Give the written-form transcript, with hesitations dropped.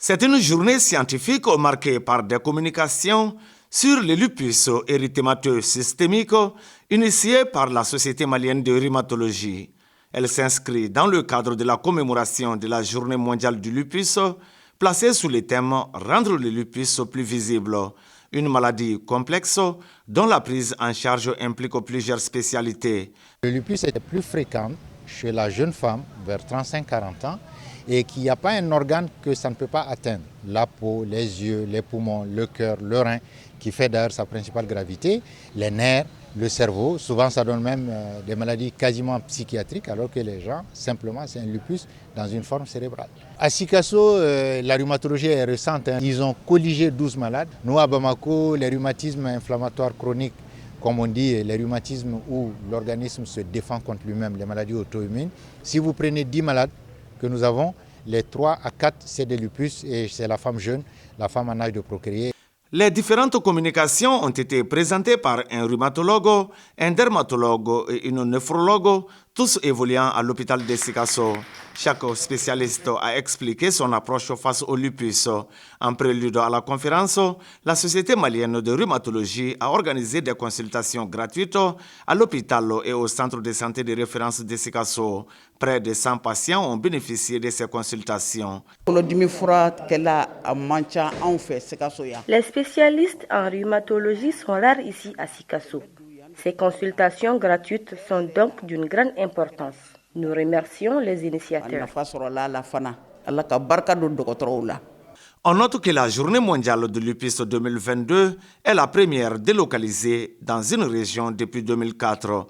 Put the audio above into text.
C'est une journée scientifique marquée par des communications sur le lupus érythémateux systémique initiée par la Société malienne de rhumatologie. Elle s'inscrit dans le cadre de la commémoration de la Journée mondiale du lupus, placée sous le thème « Rendre le lupus plus visible ». Une maladie complexe dont la prise en charge implique plusieurs spécialités. Le lupus est plus fréquent chez la jeune femme vers 35-40 ans et qu'il n'y a pas un organe que ça ne peut pas atteindre. La peau, les yeux, les poumons, le cœur, le rein, qui fait d'ailleurs sa principale gravité, les nerfs, le cerveau. Souvent ça donne même des maladies quasiment psychiatriques alors que les gens, simplement c'est un lupus dans une forme cérébrale. À Sikasso, la rhumatologie est récente. Ils ont colligé 12 malades. Nous à Bamako, les rhumatismes inflammatoires chroniques, comme on dit, les rhumatismes où l'organisme se défend contre lui-même, les maladies auto-immunes. Si vous prenez 10 malades que nous avons, les 3 à 4 c'est des lupus et c'est la femme jeune, la femme en âge de procréer. Les différentes communications ont été présentées par un rhumatologue, un dermatologue et une néphrologue, tous évoluant à l'hôpital de Sikasso. Chaque spécialiste a expliqué son approche face au lupus. En prélude à la conférence, la Société malienne de rhumatologie a organisé des consultations gratuites à l'hôpital et au centre de santé de référence de Sikasso. Près de 100 patients ont bénéficié de ces consultations. Les spécialistes en rhumatologie sont rares ici à Sikasso. Ces consultations gratuites sont donc d'une grande importance. Nous remercions les initiateurs. On note que la Journée mondiale du lupus 2022 est la première délocalisée dans une région depuis 2004.